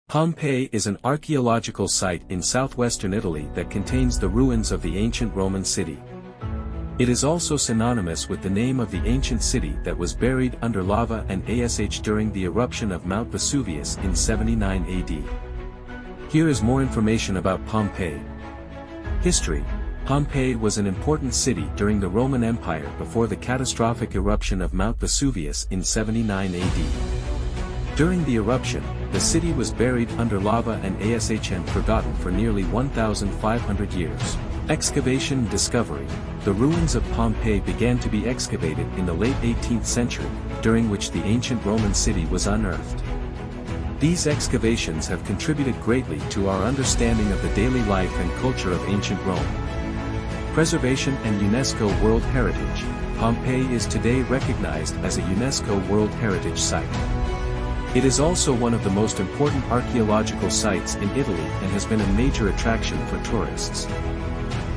Pompeii is an archaeological site in southwestern Italy that contains the ruins of the ancient Roman city. It is also synonymous with the name of the ancient city that was buried under lava and ash during the eruption of Mount Vesuvius in 79 AD. Here is more information about Pompeii. History. Pompeii was an important city during the Roman Empire before the catastrophic eruption of Mount Vesuvius in 79 AD. During the eruption, the city was buried under lava and ash and forgotten for nearly 1,500 years. Excavation and discovery. The ruins of Pompeii began to be excavated in the late 18th century, during which the ancient Roman city was unearthed. These excavations have contributed greatly to our understanding of the daily life and culture of ancient Rome. Preservation and UNESCO World Heritage. Pompeii is today recognized as a UNESCO World Heritage Site. It is also one of the most important archaeological sites in Italy and has been a major attraction for tourists.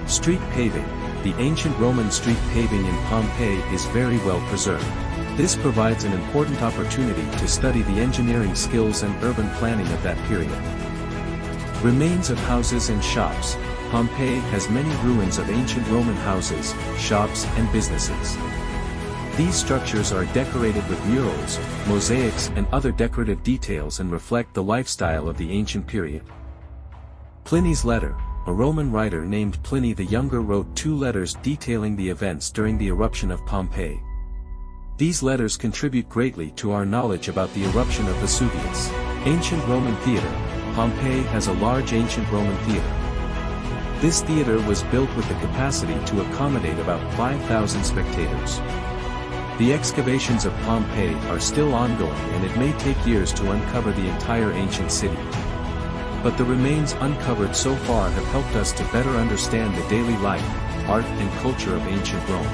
Street paving. The ancient Roman street paving in Pompeii is very well preserved. This provides an important opportunity to study the engineering skills and urban planning of that period. Remains of houses and shops. Pompeii has many ruins of ancient Roman houses, shops and businesses. These structures are decorated with murals, mosaics and other decorative details and reflect the lifestyle of the ancient period. Pliny's letter. A Roman writer named Pliny the Younger wrote 2 letters detailing the events during the eruption of Pompeii. These letters contribute greatly to our knowledge about the eruption of Vesuvius. Ancient Roman Theater. Pompeii has a large ancient Roman theater. This theater was built with the capacity to accommodate about 5,000 spectators. The excavations of Pompeii are still ongoing and it may take years to uncover the entire ancient city. But the remains uncovered so far have helped us to better understand the daily life, art and culture of ancient Rome.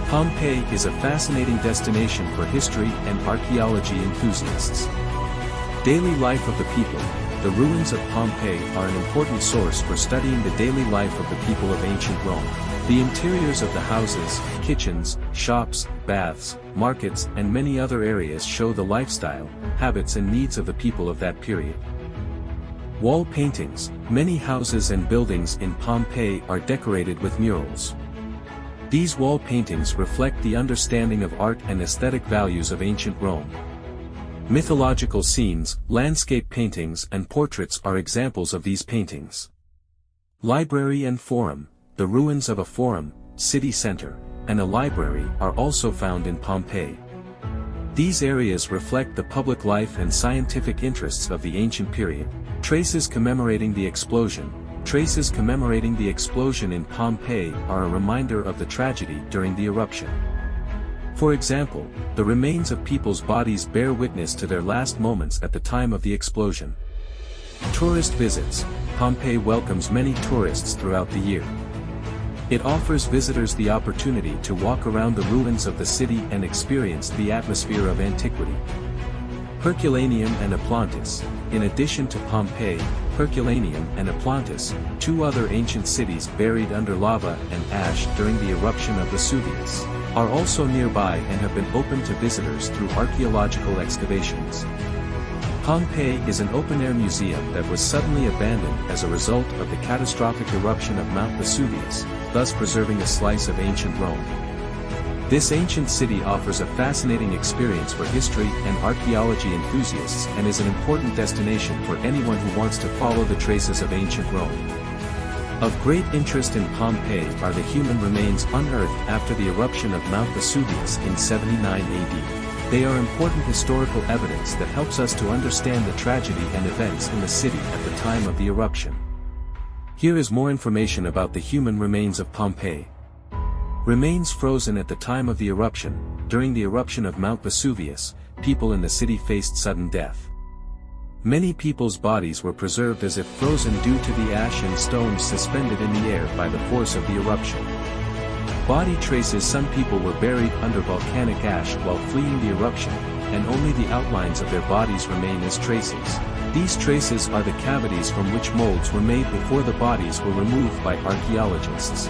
Pompeii is a fascinating destination for history and archaeology enthusiasts. Daily life of the people. The ruins of Pompeii are an important source for studying the daily life of the people of ancient Rome. The interiors of the houses, kitchens, shops, baths, markets and many other areas show the lifestyle, habits and needs of the people of that period. Wall paintings. Many houses and buildings in Pompeii are decorated with murals. These wall paintings reflect the understanding of art and aesthetic values of ancient Rome. Mythological scenes, landscape paintings and portraits are examples of these paintings. Library and forum. The ruins of a forum, city center, and a library are also found in Pompeii. These areas reflect the public life and scientific interests of the ancient period. Traces commemorating the explosion. Traces commemorating the explosion in Pompeii are a reminder of the tragedy during the eruption. For example, the remains of people's bodies bear witness to their last moments at the time of the explosion. Tourist visits. Pompeii welcomes many tourists throughout the year. It offers visitors the opportunity to walk around the ruins of the city and experience the atmosphere of antiquity. Herculaneum and Atlantis. In addition to Pompeii, Herculaneum and Atlantis, 2 other ancient cities buried under lava and ash during the eruption of Vesuvius, are also nearby and have been opened to visitors through archaeological excavations. Pompeii is an open-air museum that was suddenly abandoned as a result of the catastrophic eruption of Mount Vesuvius, thus preserving a slice of ancient Rome. This ancient city offers a fascinating experience for history and archaeology enthusiasts and is an important destination for anyone who wants to follow the traces of ancient Rome. Of great interest in Pompeii are the human remains unearthed after the eruption of Mount Vesuvius in 79 AD. They are important historical evidence that helps us to understand the tragedy and events in the city at the time of the eruption. Here is more information about the human remains of Pompeii. Remains frozen at the time of the eruption. During the eruption of Mount Vesuvius, people in the city faced sudden death. Many people's bodies were preserved as if frozen due to the ash and stones suspended in the air by the force of the eruption. Body traces. Some people were buried under volcanic ash while fleeing the eruption, and only the outlines of their bodies remain as traces. These traces are the cavities from which molds were made before the bodies were removed by archaeologists.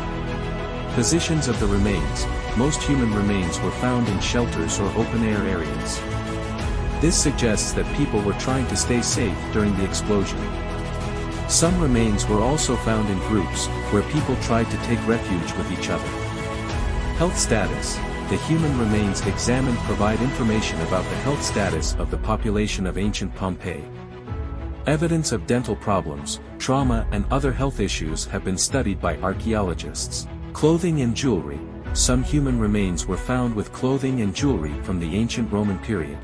Positions of the remains. Most human remains were found in shelters or open-air areas. This suggests that people were trying to stay safe during the explosion. Some remains were also found in groups, where people tried to take refuge with each other. Health status. The human remains examined provide information about the health status of the population of ancient Pompeii. Evidence of dental problems, trauma and other health issues have been studied by archaeologists. Clothing and jewelry. Some human remains were found with clothing and jewelry from the ancient Roman period.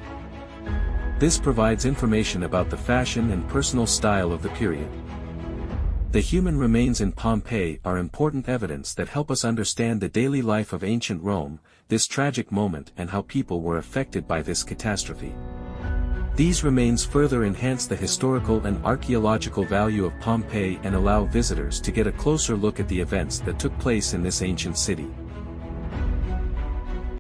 This provides information about the fashion and personal style of the period. The human remains in Pompeii are important evidence that help us understand the daily life of ancient Rome, this tragic moment and how people were affected by this catastrophe. These remains further enhance the historical and archaeological value of Pompeii and allow visitors to get a closer look at the events that took place in this ancient city.